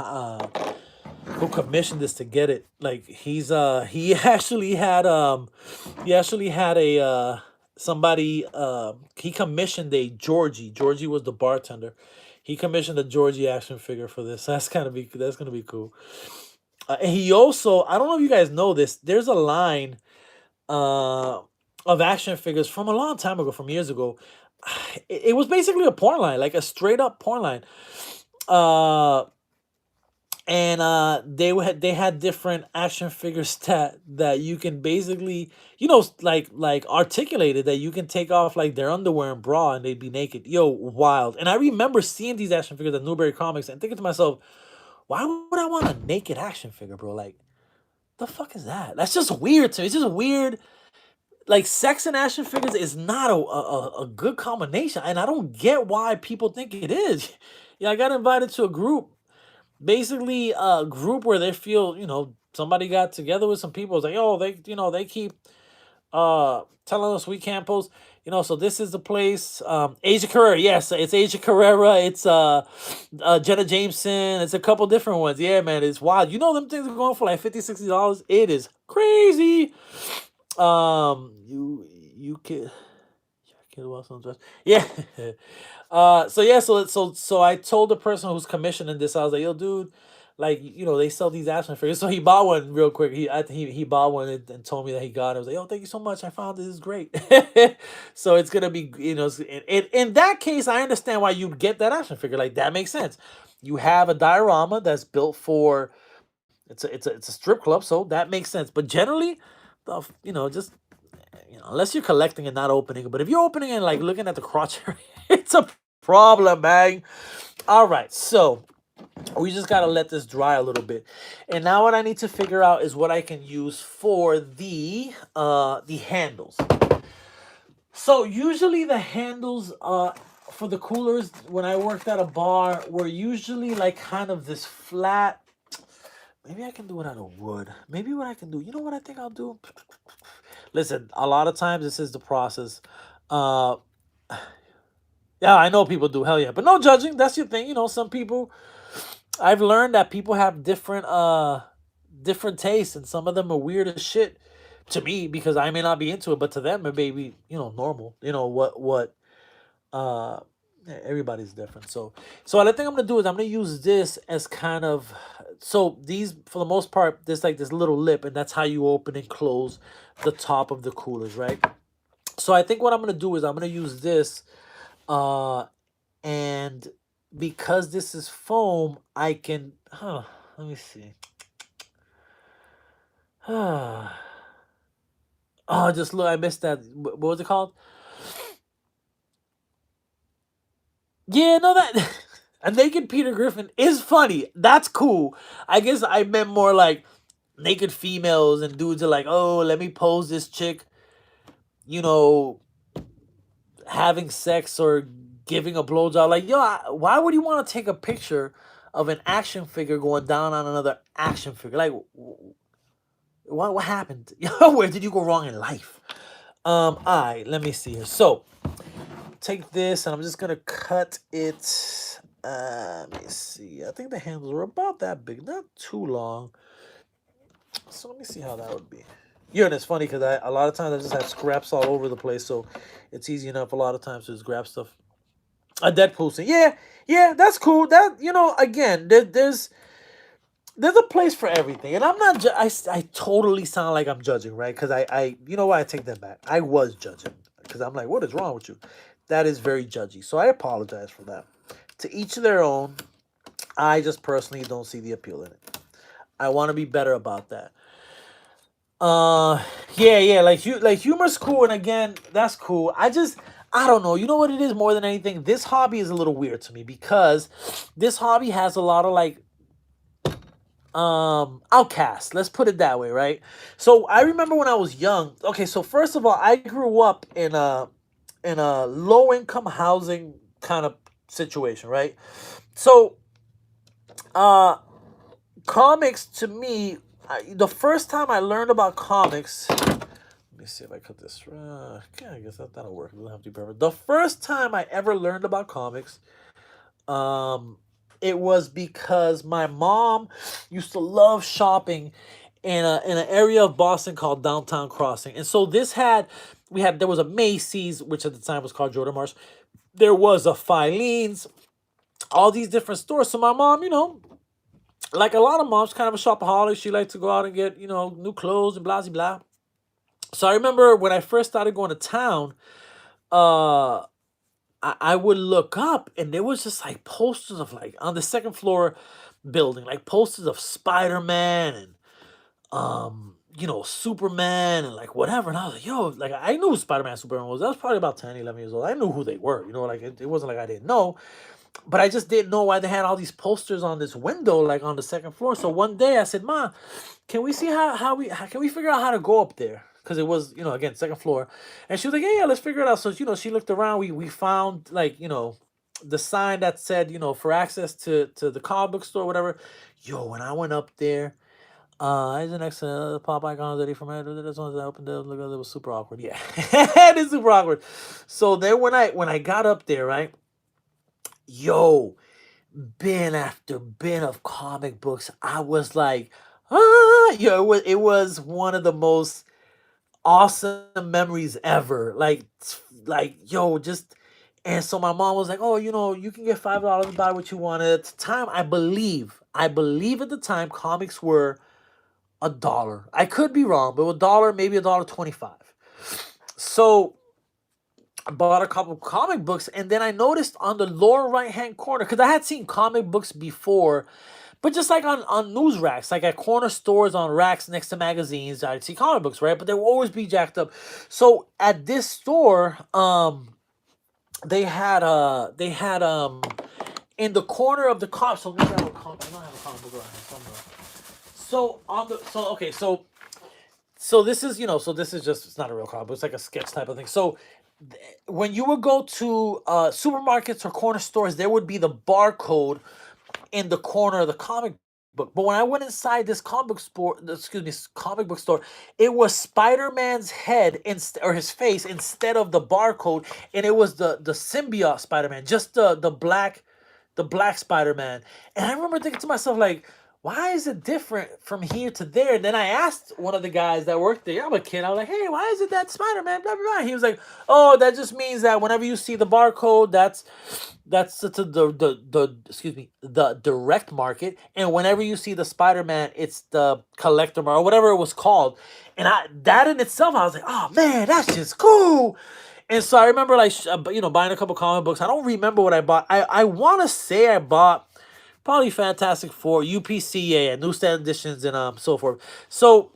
commissioned this to get it. Like he actually had a somebody he commissioned a Georgie. Georgie was the bartender. He commissioned a Georgie action figure for this. That's gonna be cool. And he also, I don't know if you guys know this, there's a line of action figures from a long time ago, from years ago. It was basically a porn line, like a straight up porn line. And they had different action figures that you can basically, like articulated, that you can take off like their underwear and bra and they'd be naked. Yo, wild. And I remember seeing these action figures at Newberry Comics and thinking to myself, why would I want a naked action figure, bro? Like, the fuck is that? That's just weird to me. It's just weird. Like, sex and action figures is not a good combination, and I don't get why people think it is. Yeah, I got invited to a group, basically a group where they feel, somebody got together with some people. It's like, oh, they keep telling us we can't post. So this is the place. Asia Carrera, yes, it's Asia Carrera. It's Jenna Jameson. It's a couple different ones. Yeah, man, it's wild. Them things are going for like $50, $60. It is crazy. You can watch some dress. Yeah. So I told the person who's commissioning this, I was like, yo, dude, like, they sell these action figures. So he bought one real quick. He bought one and told me that he got it. I was like, oh, thank you so much. I found this is great. So it's gonna be, in that case, I understand why you'd get that action figure. Like, that makes sense. You have a diorama that's built for, it's a strip club, so that makes sense. But generally, just, unless you're collecting and not opening it. But if you're opening and like looking at the crotch area, it's a problem, man. All right, so we just gotta let this dry a little bit, and now what I need to figure out is what I can use for the handles. So usually the handles for the coolers, when I worked at a bar, were usually like kind of this flat. Maybe I can do it out of wood. Maybe what I can do, you know what I think I'll do? Listen, a lot of times this is the process. Uh, yeah, I know people do, hell yeah, but no judging. That's your thing. Some people. I've learned that people have different tastes, and some of them are weird as shit to me because I may not be into it, but to them it may be normal. What everybody's different. So what I think I'm gonna do is I'm gonna use this as kind of, so these, for the most part, there's like this little lip, and that's how you open and close the top of the coolers, right? So I think what I'm gonna do is I'm gonna use this, and because this is foam, I can, let me see. Oh, just look, I missed that. What was it called? Yeah, no, that a naked Peter Griffin is funny. That's cool. I guess I meant more like naked females and dudes are like, oh, let me pose this chick, you know, having sex or giving a blowjob. Like, yo, why would you want to take a picture of an action figure going down on another action figure? Like, what happened? Where did you go wrong in life? All right, let me see here. So take this, and I'm just gonna cut it. Let me see. I think the handles were about that big, not too long. So let me see how that would be. Yeah, and it's funny because a lot of times I just have scraps all over the place, so it's easy enough a lot of times to just grab stuff. A Deadpool scene, yeah, yeah, that's cool. That, again, there's a place for everything, and I'm not. I totally sound like I'm judging, right? Because you know what? I take that back. I was judging because I'm like, what is wrong with you? That is very judgy. So I apologize for that. To each their own. I just personally don't see the appeal in it. I want to be better about that. Uh, yeah, like humor's cool, and again, that's cool. I don't know. You know what it is more than anything? This hobby is a little weird to me because this hobby has a lot of like outcast, let's put it that way, right? So I remember when I was young. Okay, so first of all, I grew up in a low income housing kind of situation, right? So uh comics to me, the first time I learned about comics, let me see if I cut this. Yeah, I guess that'll work. It doesn't have to be perfect. The first time I ever learned about comics, um, it was because my mom used to love shopping in an area of Boston called Downtown Crossing, and so there was a Macy's, which at the time was called Jordan Marsh. There was a Filene's, all these different stores. So my mom, like a lot of moms, kind of a shopaholic. She liked to go out and get new clothes and blah blah blah. So I remember when I first started going to town, uh, I would look up and there was just like posters of like on the second floor building, like posters of Spider Man and Superman and like whatever. And I was like, yo, like I knew who Spider Man, Superman was. I was probably about 10, 11 years old. I knew who they were. Like it wasn't like I didn't know, but I just didn't know why they had all these posters on this window, like on the second floor. So one day I said, "Ma, can we see can we figure out how to go up there?" Because it was, again, second floor. And she was like, "Yeah, yeah, let's figure it out." So, she looked around. We found like, the sign that said, for access to the comic book store, whatever. Yo, when I went up there, is next to pop icons that he from this one that opened it. Look, it was super awkward. Yeah, it is super awkward. So then when I got up there, right, yo, bin after bin of comic books. I was like, it was one of the most awesome memories ever. Like, yo, just. And so my mom was like, "Oh, you can get $5 to buy what you want." At the time, I believe at the time comics were $1. I could be wrong, but $1, maybe $1.25. So I bought a couple comic books, and then I noticed on the lower right hand corner, because I had seen comic books before, but just like on news racks, like at corner stores on racks next to magazines, I'd see comic books, right? But they would always be jacked up. So at this store, they had in the corner of the comic. So maybe I don't have a comic book around here somewhere. So this is just, it's not a real comic book. It's like a sketch type of thing. So when you would go to supermarkets or corner stores, there would be the barcode in the corner of the comic book. But when I went inside this comic book store, it was Spider-Man's head or his face instead of the barcode, and it was the symbiote Spider-Man, just the black Spider-Man. And I remember thinking to myself, like, why is it different from here to there? And then I asked one of the guys that worked there. I'm a kid. I was like, "Hey, why is it that Spider-Man?" Blah blah blah. He was like, "Oh, that just means that whenever you see the barcode, that's the excuse me, the direct market, and whenever you see the Spider-Man, it's the collector market, or whatever it was called." And that in itself, I was like, "Oh man, that's just cool." And so I remember like buying a couple comic books. I don't remember what I bought. I want to say I bought probably Fantastic Four, UPCA, and newsstand editions, and so forth. So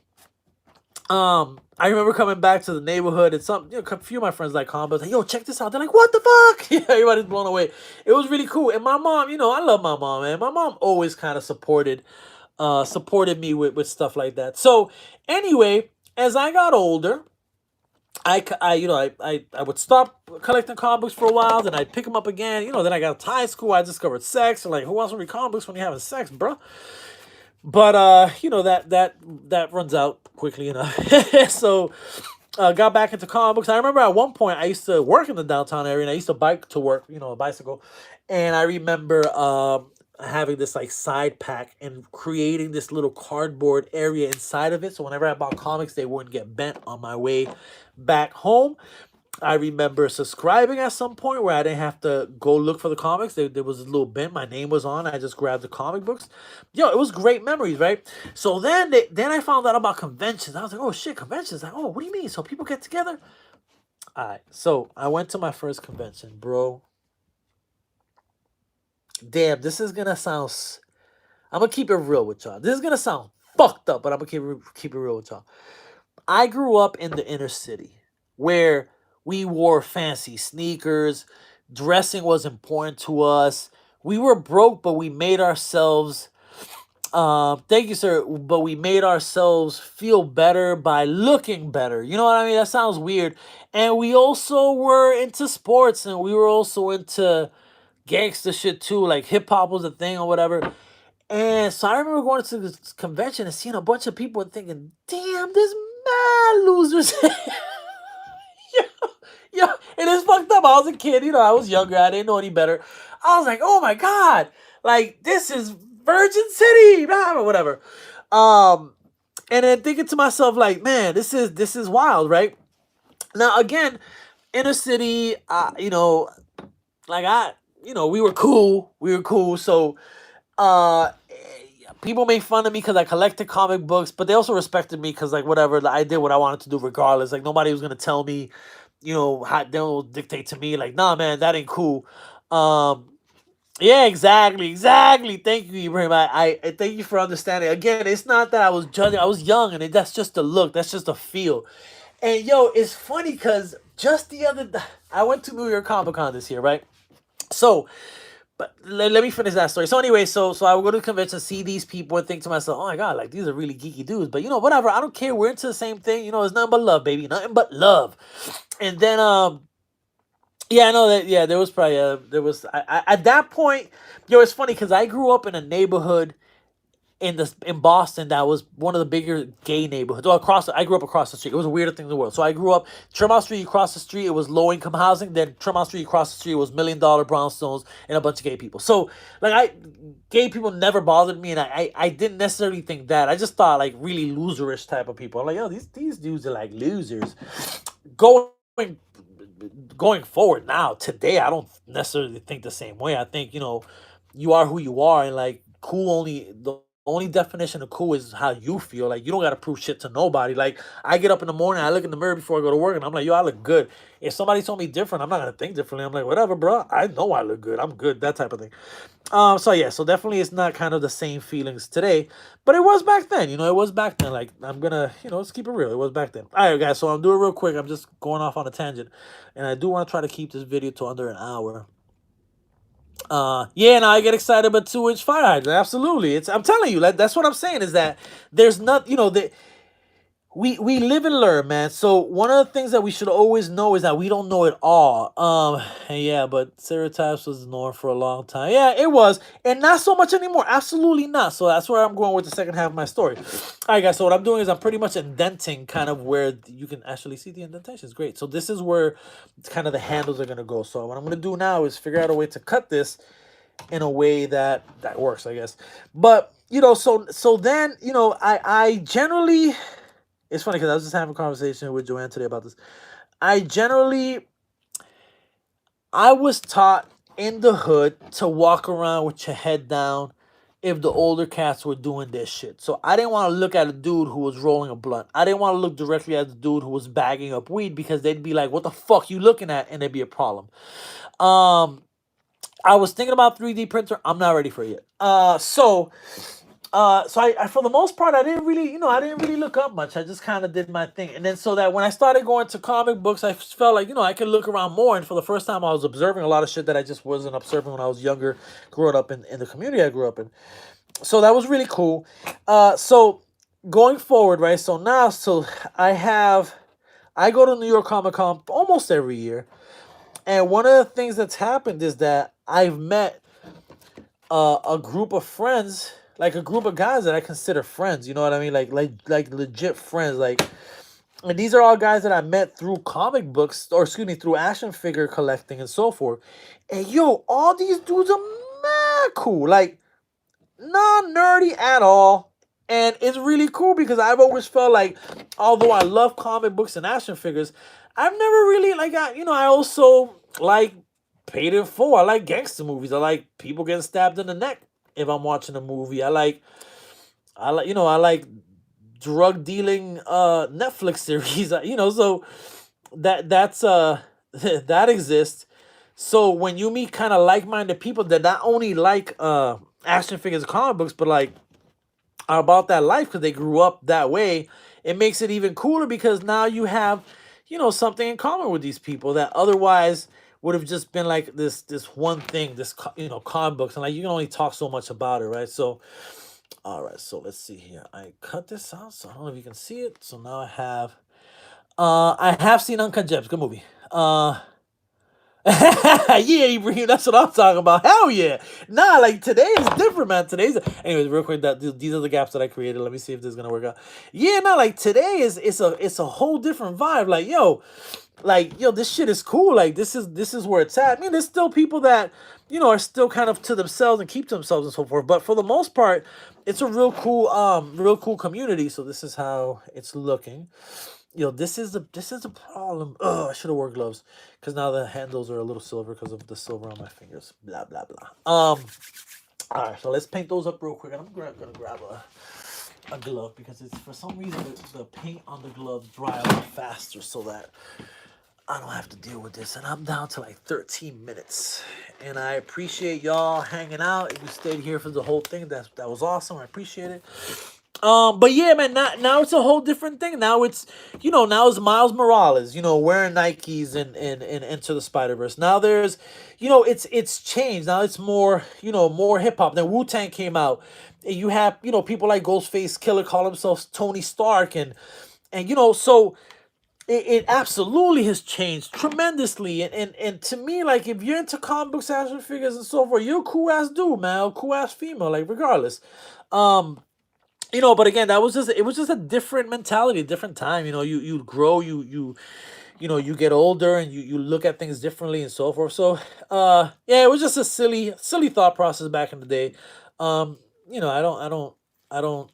I remember coming back to the neighborhood, and a few of my friends like comic books. Like, yo, check this out. They're like, "What the fuck?" Yeah, everybody's blown away. It was really cool. And my mom, I love my mom, man. My mom always kind of supported supported me with stuff like that. So anyway, as I got older, I would stop collecting comic books for a while, then I'd pick them up again. Then I got to high school, I discovered sex, and like, who wants to read comic books when you're having sex, bro? But that runs out quickly enough. So got back into comic books. I remember at one point I used to work in the downtown area, and I used to bike to work, a bicycle. And I remember having this like side pack and creating this little cardboard area inside of it. So whenever I bought comics, they wouldn't get bent on my way back home. I remember subscribing at some point where I didn't have to go look for the comics. There was a little bin. My name was on. I just grabbed the comic books. It was great memories, right? So then I found out about conventions. I was like, oh shit, conventions. Like, oh, what do you mean? So people get together? All right. So I went to my first convention, bro. Damn, this is gonna sound. I'm gonna keep it real with y'all. This is gonna sound fucked up, but I'm gonna keep it real with y'all. I grew up in the inner city where we wore fancy sneakers. Dressing was important to us. We were broke, but we made ourselves. Thank you, sir. But we made ourselves feel better by looking better. You know what I mean? That sounds weird. And we also were into sports, and we were also into gangster shit too. Like hip hop was a thing or whatever. And so I remember going to this convention and seeing a bunch of people and thinking, damn, this mad losers. Yo, it is fucked up. I was a kid, I was younger. I didn't know any better. I was like, oh my God, like this is Virgin City, blah, whatever. And then thinking to myself, like, man, this is wild, right? Now again, inner city, like we were cool. So uh people made fun of me because I collected comic books, but they also respected me because like whatever, I did what I wanted to do regardless. Like nobody was gonna tell me, how they'll dictate to me. Like, nah, man, that ain't cool. Um, yeah, exactly. Thank you, Ibrahim. I thank you for understanding. Again, it's not that I was judging. I was young, and that's just a look. That's just a feel. And it's funny because just the I went to New York Comic Con this year, right? So but let me finish that story. So anyway, so I would go to the convention, see these people, and think to myself, oh my God, like these are really geeky dudes. But whatever, I don't care. We're into the same thing. It's nothing but love, baby. Nothing but love. And then yeah, I know that. Yeah, there was probably at that point. It's funny because I grew up in a neighborhood in Boston that was one of the bigger gay neighborhoods. Well, I grew up across the street. It was the weirdest thing in the world. So I grew up Tremont Street across the street. It was low income housing. Then Tremont Street across the street was $1 million brownstones and a bunch of gay people. So like gay people never bothered me, and I didn't necessarily think that. I just thought like really loserish type of people. I'm like, these dudes are like losers. Going going forward now today, I don't necessarily think the same way. I think you are who you are, and like cool only the only definition of cool is how you feel. Like you don't gotta prove shit to nobody. Like I get up in the morning, I look in the mirror before I go to work, and I'm like, yo, I look good. If somebody told me different, I'm not gonna think differently. I'm like, whatever, bro. I know I look good. I'm good. That type of thing. So yeah, so definitely it's not kind of the same feelings today, but it was back then. It was back then. Like I'm gonna, let's keep it real. It was back then. All right, guys. So I'm doing real quick. I'm just going off on a tangent, and I do want to try to keep this video to under an hour. Yeah, and I get excited about 2-inch fire hydrant. Absolutely, I'm telling you, that's what I'm saying is that there's not, that we live and learn, man. So one of the things that we should always know is that we don't know it all. And yeah, but stereotypes was the norm for a long time. Yeah, it was, and not so much anymore. Absolutely not. So that's where I'm going with the second half of my story. All right, guys. So what I'm doing is I'm pretty much indenting kind of where you can actually see the indentations. Great. So this is where kind of the handles are gonna go. So what I'm gonna do now is figure out a way to cut this in a way that works, I guess. But so then I generally. It's funny because I was just having a conversation with Joanne today about this. I was taught in the hood to walk around with your head down if the older cats were doing this shit. So I didn't want to look at a dude who was rolling a blunt. I didn't want to look directly at the dude who was bagging up weed because they'd be like, what the fuck you looking at? And there'd be a problem. I was thinking about 3D printer. I'm not ready for it yet. So I for the most part I didn't really look up much. I just kind of did my thing, and then so that when I started going to comic books, I felt like I could look around more. And for the first time, I was observing a lot of shit that I just wasn't observing when I was younger, growing up in the community I grew up in. So that was really cool. So going forward, right? So now, so I have, I go to New York Comic Con almost every year, and one of the things that's happened is that I've met a group of friends, like a group of guys that I consider friends. You know what I mean? Like legit friends. Like, and these are all guys that I met through comic books, or excuse me, through action figure collecting and so forth. And yo, all these dudes are mad cool. Like, not nerdy at all. And it's really cool because I've always felt like, although I love comic books and action figures, I've never really like I also like paid in full. I like gangster movies. I like people getting stabbed in the neck if I'm watching a movie. I like drug dealing Netflix series. So that's that exists. So when you meet kind of like-minded people that not only like action figures and comic books, but like are about that life because they grew up that way, it makes it even cooler because now you have, something in common with these people that otherwise would have just been like this one thing, comic books, and like you can only talk so much about it, right? So, all right, so let's see here. I cut this out, so I don't know if you can see it. So now I have seen Uncut Gems, good movie. Yeah, Ibrahim, that's what I'm talking about. Hell yeah. Nah, like today is different, man. Anyways, real quick, these are the gaps that I created. Let me see if this is gonna work out. Yeah, no, like today is it's a whole different vibe. Like yo, this shit is cool. Like this is where it's at. I mean, there's still people that are still kind of to themselves and keep to themselves and so forth. But for the most part, it's a real cool community. So this is how it's looking. This is a problem. Oh, I should have worn gloves because now the handles are a little silver because of the silver on my fingers. Blah blah blah. All right, so let's paint those up real quick. And gonna grab a glove because it's for some reason the paint on the glove dry a lot faster so that I don't have to deal with this. And I'm down to like 13 minutes. And I appreciate y'all hanging out. If you stayed here for the whole thing, that was awesome. I appreciate it. But yeah, man, now it's a whole different thing. Now it's Miles Morales, wearing Nikes and Enter the Spider-Verse. Now it's changed. Now it's more hip hop. Then Wu-Tang came out. And you have, people like Ghostface Killer call himself Tony Stark so it absolutely has changed tremendously. And to me, like if you're into comic books, action figures and so forth, you're a cool ass dude, man, a cool ass female, like regardless. Um but again, it was just a different mentality, a different time. You grow, you get older, and you look at things differently and so forth. So, yeah, it was just a silly thought process back in the day. I don't.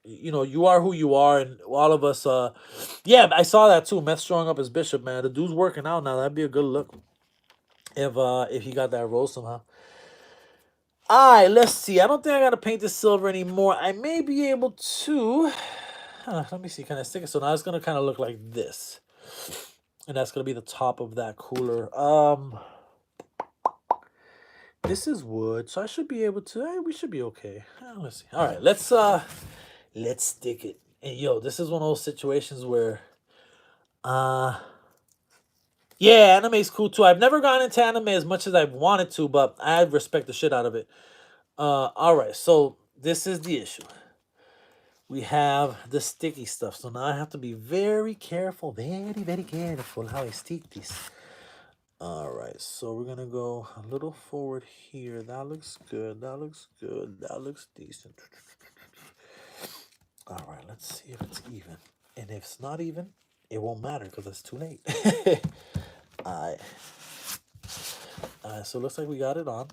You are who you are, and all of us. Yeah, I saw that too. Meth showing up as Bishop, man. The dude's working out now. That'd be a good look if he got that role somehow. Alright, let's see. I don't think I gotta paint this silver anymore. I may be able to. Let me see. Can I stick it? So now it's gonna kind of look like this, and that's gonna be the top of that cooler. This is wood, so I should be able to. We should be okay. Let's see. All right, let's stick it. And yo, this is one of those situations where, uh, yeah, anime's cool too. I've never gone into anime as much as I've wanted to, but I respect the shit out of it. All right, so this is the issue. We have the sticky stuff, so now I have to be very careful, very careful how I stick this. All right, so we're gonna go a little forward here. That looks good. That looks good. That looks decent. All right, let's see if it's even. And if it's not even, it won't matter because it's too late. All right. All right, so it looks like we got it on.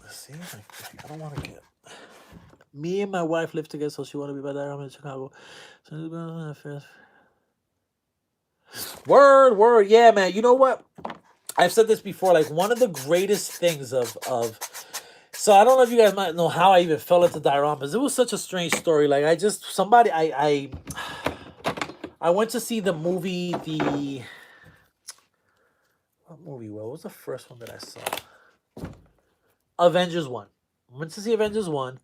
Let's see. I don't want to get. Me and my wife live together, so she want to be by that. I'm in Chicago. Word. Yeah, man. You know what? I've said this before. Like one of the greatest things of. So I don't know if you guys might know how I even fell into dioramas. It was such a strange story. Like I went to see the movie. What movie? What was the first one that I saw? Avengers 1. Went to see Avengers 1.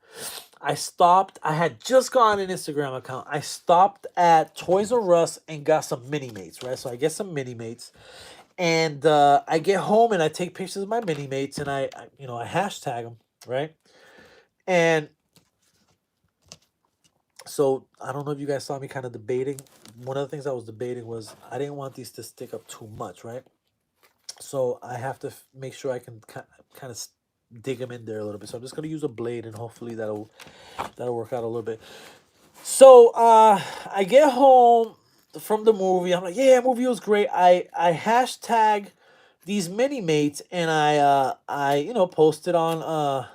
I stopped. I had just got an Instagram account. I stopped at Toys R Us and got some mini mates, right? So I get some mini mates. And I get home and I take pictures of my mini mates and I hashtag them, right? And so I don't know if you guys saw me kind of debating. One of the things I was debating was I didn't want these to stick up too much, right? So I have to make sure I can kind of dig them in there a little bit. So I'm just gonna use a blade and hopefully that'll work out a little bit. So I get home from the movie. I'm like, yeah, movie was great. I hashtag these mini mates and I posted on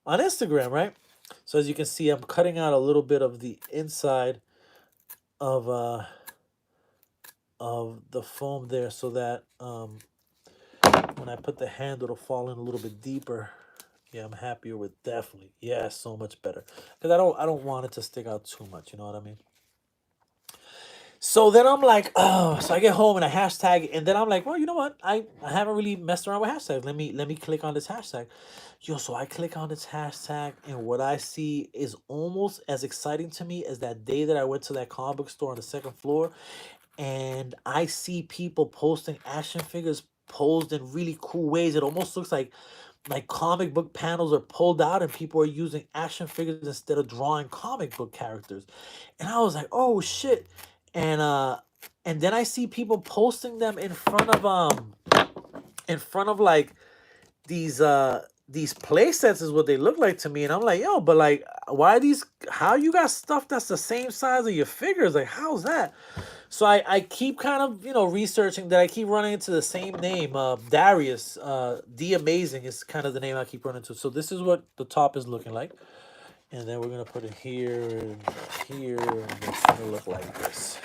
Instagram, right? So as you can see, I'm cutting out a little bit of the inside of uh of the foam there so that when I put the handle, it'll fall in a little bit deeper. Yeah, I'm happier with definitely. Yeah, so much better. Because I don't want it to stick out too much, you know what I mean? So then I'm like, oh, so I get home and I hashtag it, and then I'm like, well, you know what? I haven't really messed around with hashtags. Let me click on this hashtag. Yo, so I click on this hashtag, and what I see is almost as exciting to me as that day that I went to that comic book store on the second floor, and I see people posting action figures posed in really cool ways. It almost looks like comic book panels are pulled out and people are using action figures instead of drawing comic book characters. And I was like, "Oh shit." And and then I see people posting them in front of like these play sets is what they look like to me, and I'm like, yo, but like, why these? How you got stuff that's the same size of your figures? Like, how's that? So I keep kind of researching that. I keep running into the same name, Darius. The Amazing is kind of the name I keep running into. So this is what the top is looking like, and then we're gonna put it here and here, and it's gonna look like this.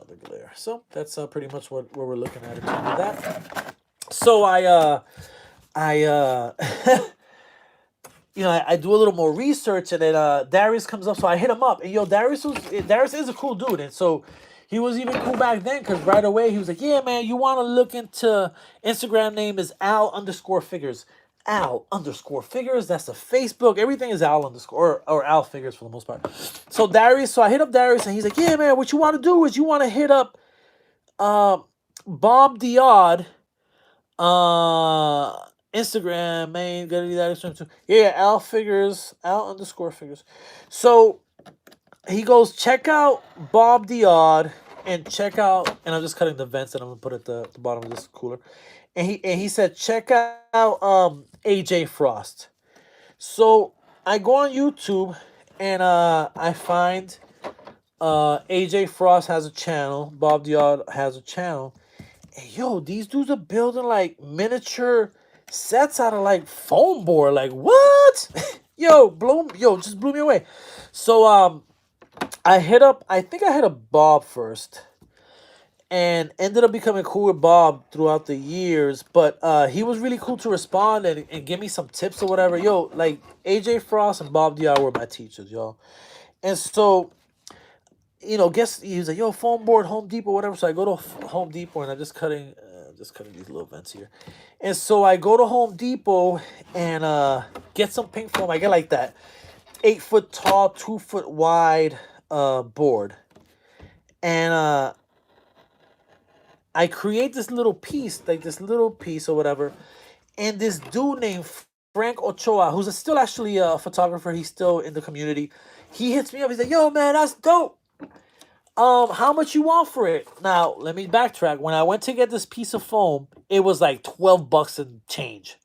The glare. So that's pretty much what we're looking at in terms of that. So I I do a little more research, and then Darius comes up. So I hit him up, and Darius is a cool dude, and so he was even cool back then because right away he was like, "Yeah, man, you want to look into Instagram name is Al_figures, Al_figures. That's the Facebook. Everything is Al underscore or Al figures for the most part." So I hit up Darius, and he's like, "Yeah, man, what you want to do is you want to hit up uh, Bob the Odd." Instagram, man, gotta do that Instagram too. Yeah, Al_figures. So he goes, check out Bob the Odd and check out, and I'm just cutting the vents that I'm gonna put at the bottom of this cooler. And he said, check out AJ Frost. So I go on YouTube and I find AJ Frost has a channel, Bob the Odd has a channel. Hey, yo, these dudes are building like miniature sets out of like foam board. Like what? Just blew me away. So I think I hit up Bob first and ended up becoming cool with Bob throughout the years. But he was really cool to respond and give me some tips or whatever. Yo, like AJ Frost and Bob Dior were my teachers, y'all. And so guess he was like, yo, foam board, Home Depot, whatever. So I go to Home Depot and I'm just cutting these little vents here. And so I go to Home Depot and get some pink foam. I get like that 8 foot tall, 2 foot wide board. And I create this little piece, or whatever. And this dude named Frank Ochoa, who's still actually a photographer, he's still in the community. He hits me up. He's like, yo, man, that's dope. How much you want for it? Now, let me backtrack. When I went to get this piece of foam, it was like $12 and change.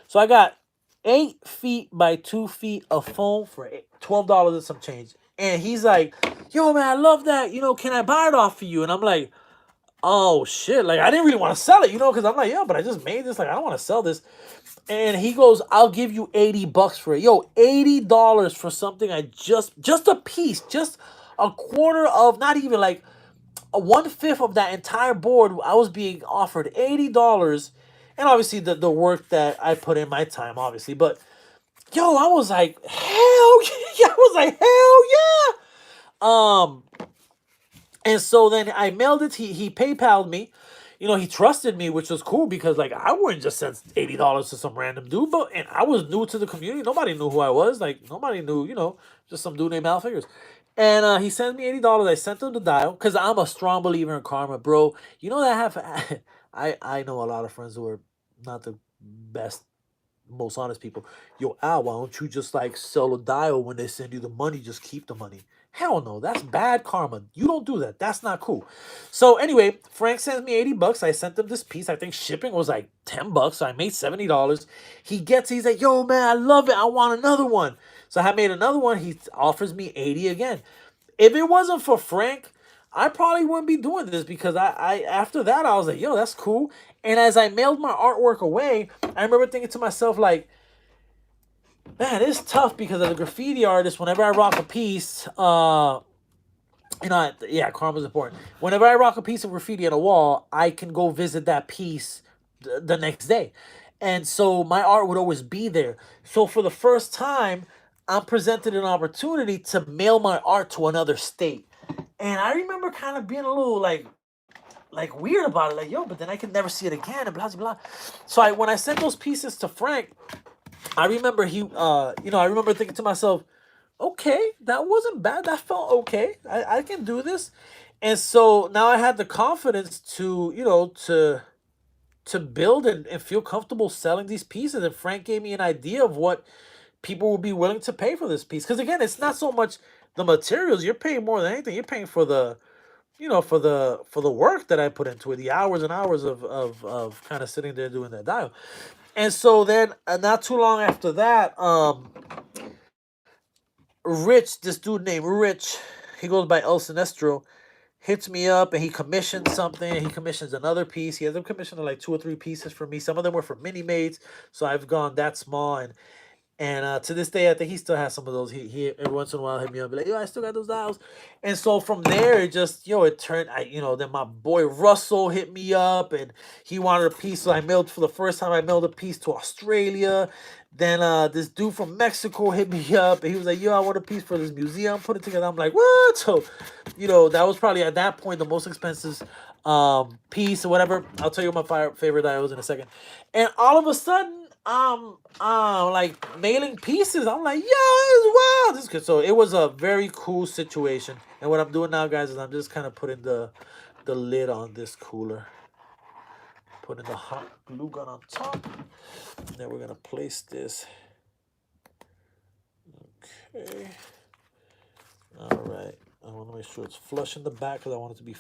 So I got 8 feet by 2 feet of foam for $12 and some change. And he's like, yo, man, I love that. Can I buy it off of you? And I'm like, oh, shit. Like, I didn't really want to sell it, because I'm like, yeah, but I just made this. Like, I don't want to sell this. And he goes, I'll give you $80 for it. Yo, $80 for something just a piece, just a quarter of, not even like a 1/5 of that entire board. I was being offered $80, and obviously the work that I put in, my time, obviously. But yo, I was like, hell yeah! I was like, hell yeah! And so then I mailed it. He PayPal'd me. He trusted me, which was cool because like I wouldn't just send $80 to some random dude. And I was new to the community. Nobody knew who I was. Like nobody knew. Just some dude named Al Figures. And he sent me $80. I sent him the dial because I'm a strong believer in karma, bro. You know that I have I know a lot of friends who are not the best, most honest people. Yo, Al, why don't you just like sell a dial when they send you the money? Just keep the money. Hell no, that's bad karma. You don't do that. That's not cool. So anyway, Frank sends me $80. I sent him this piece. I think shipping was like $10. So I made $70. He's like, yo, man, I love it. I want another one. So I made another one. He offers me 80 again. If it wasn't for Frank, I probably wouldn't be doing this because I after that I was like, yo, that's cool. And as I mailed my artwork away, I remember thinking to myself, like, man, it's tough because as a graffiti artist, whenever I rock a piece, yeah, karma's important. Whenever I rock a piece of graffiti on a wall, I can go visit that piece the next day. And so my art would always be there. So for the first time, I'm presented an opportunity to mail my art to another state. And I remember kind of being a little like weird about it, like, yo, but then I could never see it again, and blah blah blah. So when I sent those pieces to Frank, I remember I remember thinking to myself, okay, that wasn't bad. That felt okay. I can do this. And so now I had the confidence to, to build and feel comfortable selling these pieces. And Frank gave me an idea of what people would be willing to pay for this piece. Because again, it's not so much the materials. You're paying more than anything. You're paying for the work that I put into it, the hours and hours of kind of sitting there doing that dial. And so then, not too long after that, Rich, this dude named Rich, he goes by El Sinestro, hits me up and he commissioned something. He commissions another piece. He has them commissioned like 2 or 3 pieces for me. Some of them were for mini maids, so I've gone that small. And to this day, I think he still has some of those. He every once in a while hit me up, be like, yo, I still got those dials. And so from there, it just, it turned, then my boy Russell hit me up and he wanted a piece. So I mailed for the first time, I mailed a piece to Australia. Then this dude from Mexico hit me up and he was like, yo, I want a piece for this museum, put it together. I'm like, what? So, that was probably at that point the most expensive piece or whatever. I'll tell you what my favorite dial was in a second. And all of a sudden, like mailing pieces. I'm like, yo, it's wild. This is good. So it was a very cool situation. And what I'm doing now, guys, is I'm just kind of putting the lid on this cooler. Putting the hot glue gun on top. And then we're gonna place this. Okay. All right. I want to make sure it's flush in the back because I want it to be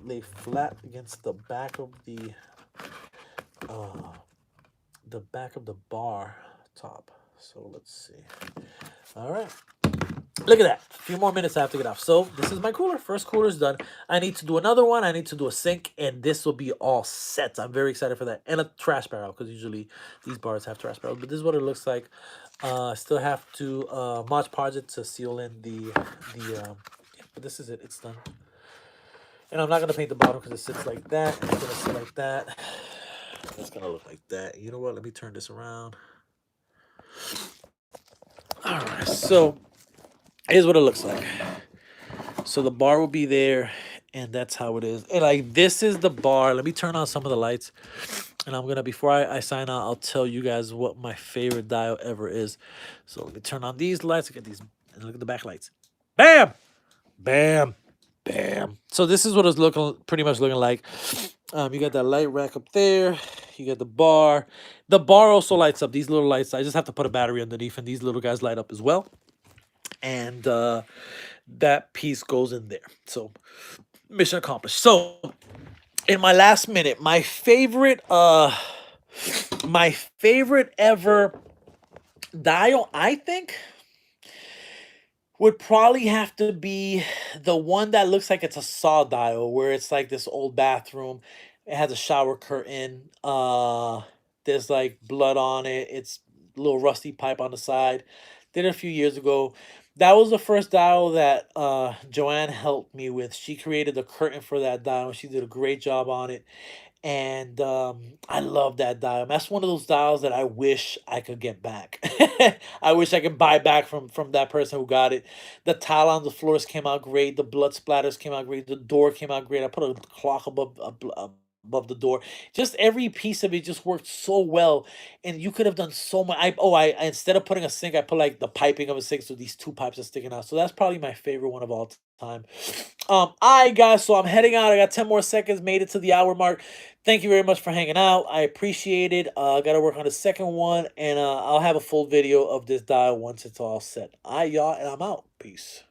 lay flat against the back of the bar top. So let's see. All right. Look at that. A few more minutes I have to get off. So this is my cooler. First cooler is done. I need to do another one. I need to do a sink, and this will be all set. I'm very excited for that. And a trash barrel, because usually these bars have trash barrels. But this is what it looks like. I still have to Mod Podge it to seal in but this is it. It's done. And I'm not going to paint the bottom because it sits like that. It's going to sit like that. It's going to look like that. You know what? Let me turn this around. All right. So here's what it looks like. So the bar will be there, and that's how it is. And like, this is the bar. Let me turn on some of the lights. And I'm going to, before I sign out, I'll tell you guys what my favorite dial ever is. So let me turn on these lights. Look at these. And look at the back lights. Bam! Bam! Bam! So this is what it's pretty much looking like. You got that light rack up there. You got the bar. The bar also lights up. These little lights, I just have to put a battery underneath, and these little guys light up as well. And that piece goes in there. So mission accomplished. So in my last minute, my favorite ever dial, I think, would probably have to be the one that looks like it's a saw dial, where it's like this old bathroom. It has a shower curtain. There's like blood on it. It's a little rusty pipe on the side. Did it a few years ago. That was the first dial that Joanne helped me with. She created the curtain for that dial. She did a great job on it. And I love that dial. That's one of those dials that I wish I could get back. I wish I could buy back from that person who got it. The tile on the floors came out great. The blood splatters came out great. The door came out great. I put a clock above the door. Just every piece of it just worked so well, and you could have done so much. I instead of putting a sink, I put like the piping of a sink, so these two pipes are sticking out. So that's probably my favorite one of all time. All right, guys. So I'm heading out. I got 10 more seconds. Made it to the hour mark. Thank you very much for hanging out. I appreciate it. I got to work on the second one, and I'll have a full video of this dial once it's all set. All right, y'all, and I'm out. Peace.